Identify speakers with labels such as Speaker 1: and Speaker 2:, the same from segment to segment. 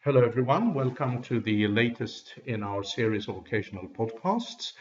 Speaker 1: Hello, everyone. Welcome to the latest in our series of occasional podcasts.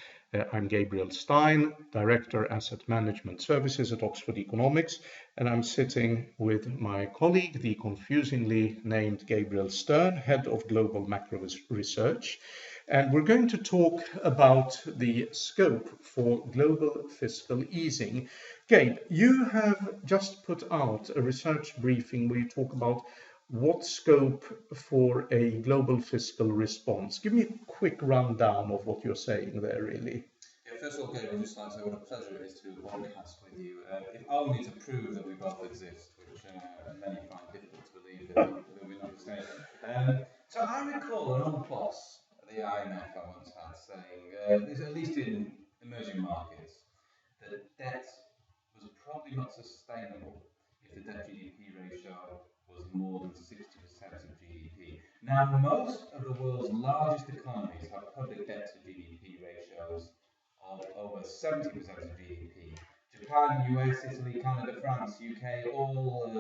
Speaker 1: I'm Gabriel Stein, Director Asset Management Services at Oxford Economics, and I'm sitting with my colleague, the confusingly named Gabriel Sterne, Head of Global Macro Research. And we're going to talk about the scope for global fiscal easing. Gabe, you have just put out a research briefing where you talk about what scope for a global fiscal response? Give me a quick rundown of what you're saying there, really.
Speaker 2: Yeah, first of all, Gabriel, I'd just like to say what a pleasure it is to do a podcast with you, if only to prove that we both exist, which many find difficult to believe that we're not the same. So I recall an old boss at the IMF I once had saying, at least in emerging markets, that debt was probably not sustainable if the debt GDP ratio was more than 60% of GDP. Now, most of the world's largest economies have public debt to GDP ratios of over 70% of GDP. Japan, US, Italy, Canada, France, UK, all,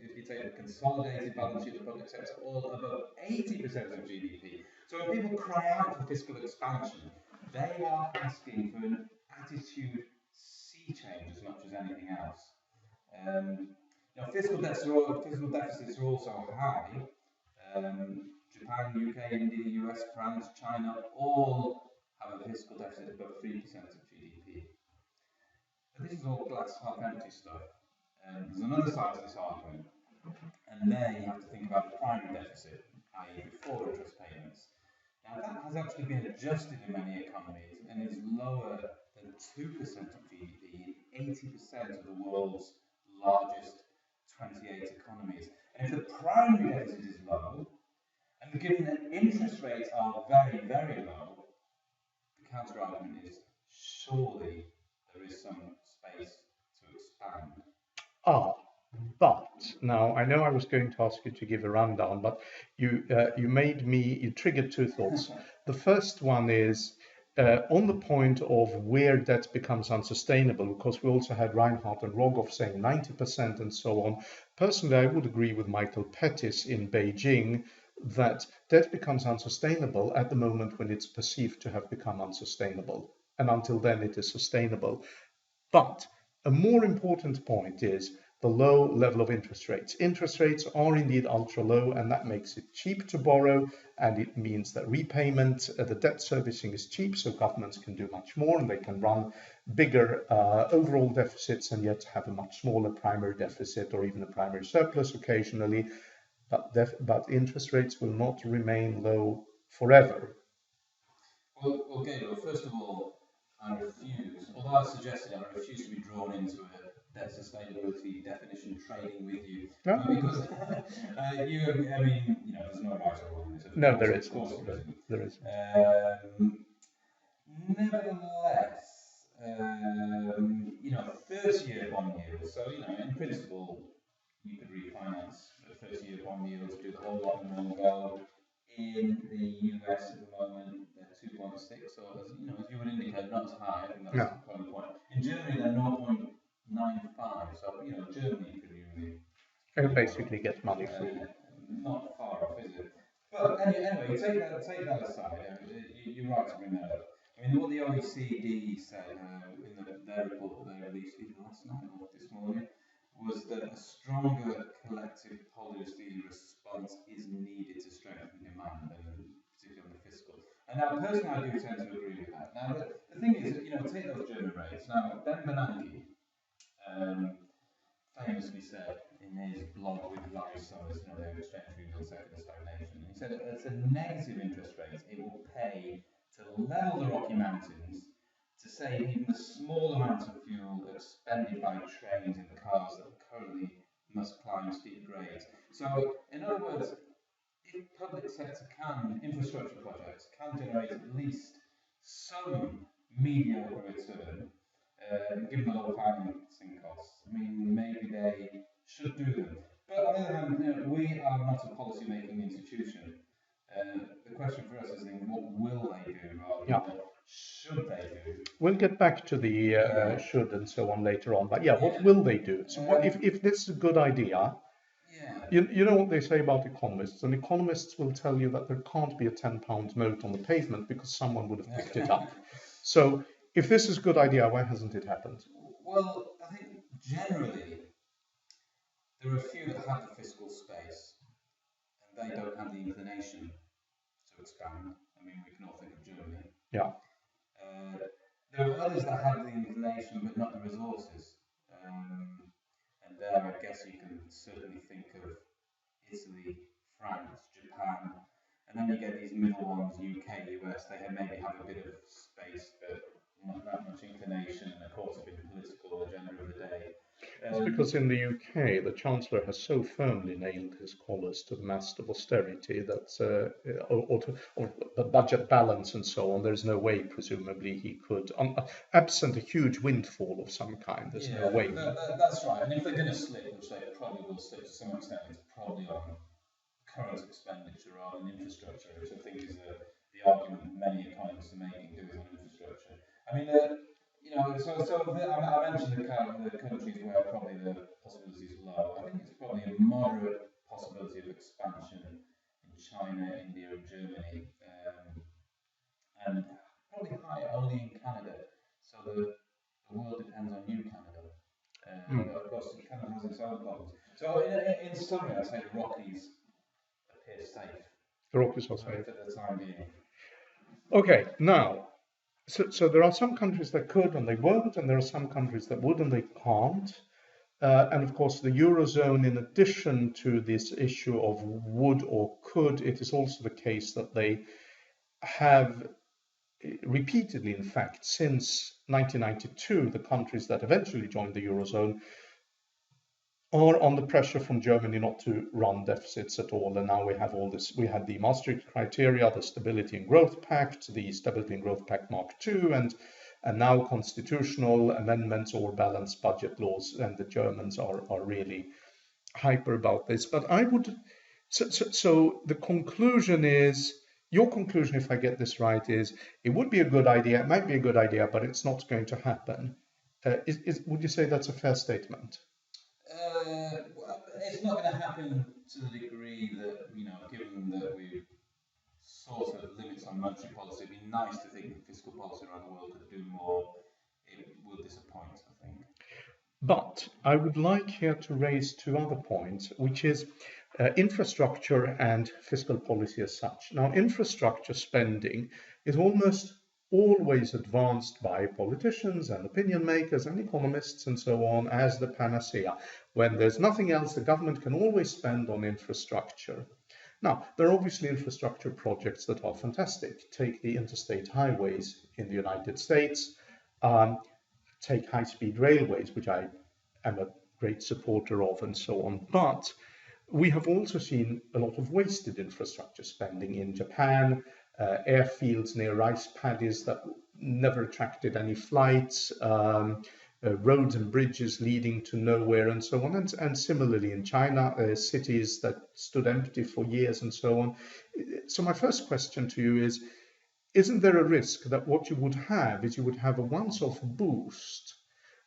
Speaker 2: if you take the consolidated balance sheet of the public sector, all above 80% of GDP. So when people cry out for fiscal expansion, they are asking for an attitude sea change as much as anything else. Fiscal deficits are also high. Japan, UK, India, US, France, China all have a fiscal deficit above 3% of GDP. But this is all glass half empty stuff. There's another side to this argument, and there you have to think about the primary deficit, i.e. before interest payments. Now that has actually been adjusted in many economies and is lower than 2% of GDP in 80% of the world's largest 28 economies. And if the primary deficit is low, and given that interest rates are very, very low, the counter argument is surely there is some space to expand.
Speaker 1: But now I know I was going to ask you to give a rundown, but you triggered two thoughts. The first one is on the point of where debt becomes unsustainable, because we also had Reinhardt and Rogoff saying 90% and so on. Personally, I would agree with Michael Pettis in Beijing that debt becomes unsustainable at the moment when it's perceived to have become unsustainable. And until then, it is sustainable. But a more important point is the low level of interest rates. Interest rates are indeed ultra low, and that makes it cheap to borrow, and it means that repayment, the debt servicing is cheap, so governments can do much more, and they can run bigger overall deficits and yet have a much smaller primary deficit or even a primary surplus occasionally. But interest rates will not remain low forever.
Speaker 2: Well, Gabriel, first of all, I refuse, although I suggested I refuse to be drawn into a debt sustainability definition trading with you.
Speaker 1: No?
Speaker 2: Because there's no right or wrong.
Speaker 1: No, there is. There is.
Speaker 2: Nevertheless, 30-year bond yields. So, in principle, you could refinance the 30-year bond yield to do the whole lot in one go. In the US at the moment, they're 2.6, so as you would indicate, not as high. I think that's the point. In Germany, they're 0.95, so Germany could really.
Speaker 1: And basically get money free.
Speaker 2: Not far off, is it? But anyway, take that aside. You're right to bring that up. I mean, what the OECD said in their report that they released either last night or this morning was that a stronger collective policy response is needed to strengthen demand, and particularly on the fiscal. And now, personally, I do tend to agree with that. Now, the thing is, take those German rates. Now, Ben Bernanke famously said in his blog with Larry Summers, the exchange rate and second stagnation, he said at a negative interest rate, it will pay to level the Rocky Mountains to save even the small amount of fuel expended by trains and cars that currently must climb steep grades. So, in other words, if public sector infrastructure projects can generate at least some mediocre return, given the low financing costs, I mean, maybe they should do them. But on the other hand, we are not a policy-making institution. The question for us is, what will they do rather than what should they do?
Speaker 1: We'll get back to the should and so on later on. But what will they do? So if this is a good idea,
Speaker 2: Yeah.
Speaker 1: You know what they say about economists, and economists will tell you that there can't be a £10 note on the pavement because someone would have picked it up. So if this is a good idea, why hasn't it happened?
Speaker 2: Well, I think generally there are a few that have the fiscal space and they don't have the inclination to expand. I mean, we can all think of Germany.
Speaker 1: Yeah.
Speaker 2: There are others that have the inclination but not the resources. And there, I guess you can certainly think of Italy, France, Japan, and then you get these middle ones, UK, US, they maybe have a bit of space but not that much inclination and a course of the political agenda of the day.
Speaker 1: It's because in the UK, the Chancellor has so firmly nailed his colours to the mast of austerity that, or the budget balance and so on, there's no way, presumably, he could, absent a huge windfall of some kind, there's no way.
Speaker 2: That's right. And if they're going to slip, which they probably will slip to some extent, it's probably on current expenditure rather than infrastructure, which I think is the argument many economists are making, do is on infrastructure. I mean, I mentioned the countries where probably the possibility is low. I think it's probably a moderate possibility of expansion in China, India, and Germany, and probably high only in Canada. So the world depends on you, Canada. Of course, Canada has its own problems. So in summary, I'd say the Rockies appear safe.
Speaker 1: The Rockies are safe.
Speaker 2: For the time being.
Speaker 1: Okay, now, so there are some countries that could and they won't, and there are some countries that would and they can't. And of course, the Eurozone, in addition to this issue of would or could, it is also the case that they have repeatedly, in fact, since 1992, the countries that eventually joined the Eurozone are under pressure from Germany not to run deficits at all. And now we have all this. We had the Maastricht criteria, the Stability and Growth Pact, the Stability and Growth Pact Mark II, and now constitutional amendments or balanced budget laws. And the Germans are really hyper about this. But I would. So the conclusion is. Your conclusion, if I get this right, is it would be a good idea, it might be a good idea, but it's not going to happen. Would you say that's a fair statement?
Speaker 2: It's not going to happen to the degree that, given that we've sort of limits on monetary policy, it'd be nice to think that fiscal policy around the world could do more. It will disappoint, I think.
Speaker 1: But I would like here to raise two other points, which is infrastructure and fiscal policy as such. Now, infrastructure spending is almost always advanced by politicians and opinion makers and economists and so on as the panacea. When there's nothing else, the government can always spend on infrastructure. Now, there are obviously infrastructure projects that are fantastic. Take the interstate highways in the United States, take high-speed railways, which I am a great supporter of, and so on. But we have also seen a lot of wasted infrastructure spending in Japan, airfields near rice paddies that never attracted any flights, roads and bridges leading to nowhere, and so on. And similarly in China, cities that stood empty for years, and so on. So my first question to you is, isn't there a risk that what you would have is you would have a once-off boost,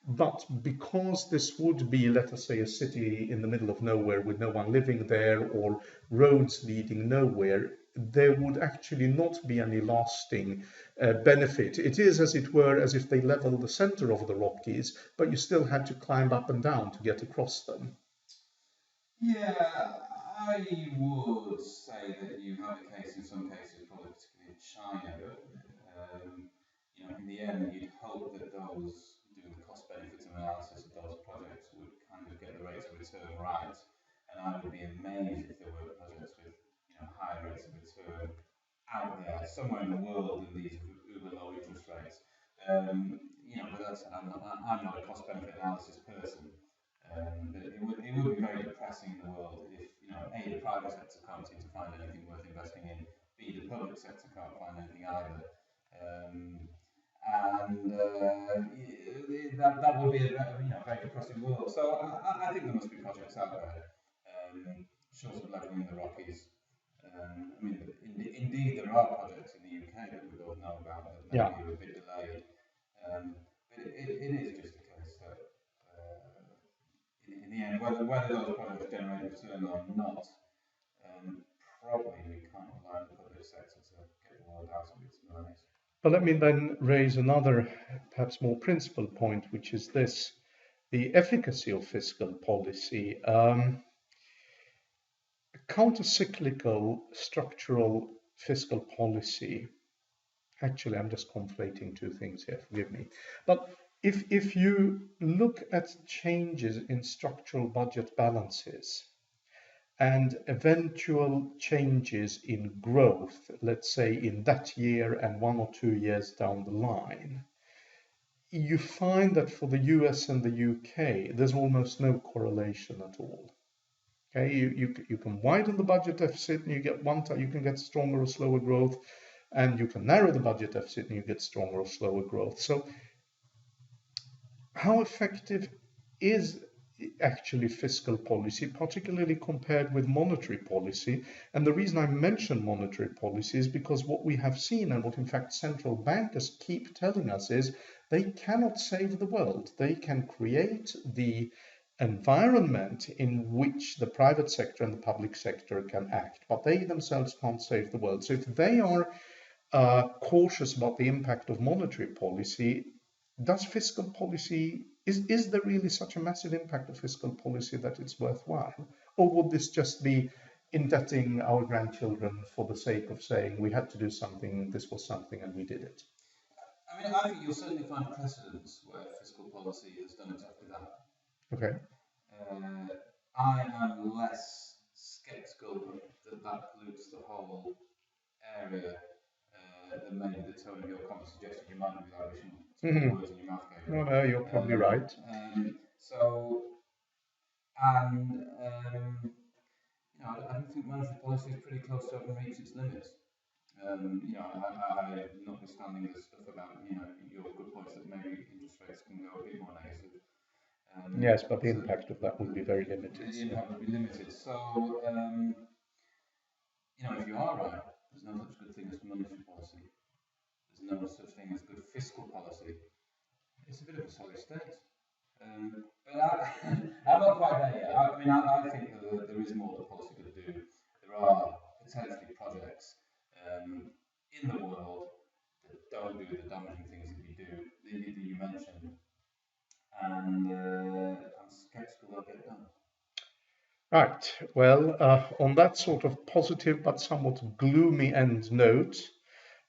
Speaker 1: but because this would be, let us say, a city in the middle of nowhere with no one living there or roads leading nowhere, there would actually not be any lasting benefit. It is, as it were, as if they leveled the center of the Rockies, but you still had to climb up and down to get across them.
Speaker 2: Yeah, I would say that you have a case in some cases, probably particularly in China. In the end, you'd hope that those doing the cost-benefit analysis of those projects would kind of get the rates of return right. And I would be amazed if there were projects with higher rates of return out there somewhere in the world than these uber low interest rates. But that's I'm not a cost-benefit analysis person. But it would be very depressing in the world if A, the private sector can't seem to find anything worth investing in, B, the public sector can't find anything either. That would be a very depressing world. So I think there must be projects out there, short of levelling the Rockies. Indeed, there are projects in the UK that we both know about that maybe are a bit delayed. But it is just a case that in the end, whether those projects generate return or not, probably we can't rely on the public sector to get the world out of its malaise.
Speaker 1: But let me then raise another, perhaps more principled point, which is this: the efficacy of fiscal policy. Counter-cyclical structural fiscal policy. Actually, I'm just conflating two things here, forgive me. But if you look at changes in structural budget balances and eventual changes in growth, let's say in that year and 1 or 2 years down the line, you find that for the US and the UK, there's almost no correlation at all. Okay, you can widen the budget deficit and you get you can get stronger or slower growth, and you can narrow the budget deficit and you get stronger or slower growth. So how effective is actually fiscal policy, particularly compared with monetary policy? And the reason I mention monetary policy is because what we have seen, and what in fact central bankers keep telling us, is they cannot save the world. They can create the environment in which the private sector and the public sector can act, but they themselves can't save the world. So if they are cautious about the impact of monetary policy, does fiscal policy, is there really such a massive impact of fiscal policy that it's worthwhile? Or would this just be indebting our grandchildren for the sake of saying we had to do something, this was something, and we did it?
Speaker 2: I mean, I think you'll certainly find precedents where fiscal policy has done exactly that.
Speaker 1: Okay.
Speaker 2: I am less sceptical that that pollutes the whole area than maybe the tone of your comment suggested. You might not be like wishing to put words in your mouth, Gabriel.
Speaker 1: No, you're probably right.
Speaker 2: I don't think monetary policy is pretty close to having reached its limits. Notwithstanding the stuff about, your good points that maybe interest rates can go a bit more negative.
Speaker 1: Yes, but the impact of that would be very limited.
Speaker 2: The impact would be limited. So, if you are right, there's no such good thing as monetary policy. There's no such thing as good fiscal policy. It's a bit of a sorry state. But I'm not quite there yet. I think that there is more that policy could do. There are potentially projects in the world that don't do the damaging things that you mentioned. And I'm sceptical they'll get done.
Speaker 1: Right. Well, on that sort of positive but somewhat gloomy end note,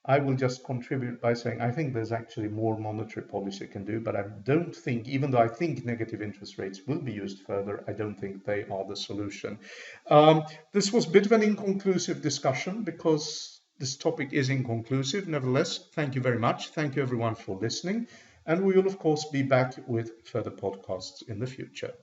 Speaker 1: I will just contribute by saying I think there's actually more monetary policy can do, but I don't think, even though I think negative interest rates will be used further, I don't think they are the solution. This was a bit of an inconclusive discussion because this topic is inconclusive. Nevertheless, thank you very much. Thank you everyone for listening. And we will, of course, be back with further podcasts in the future.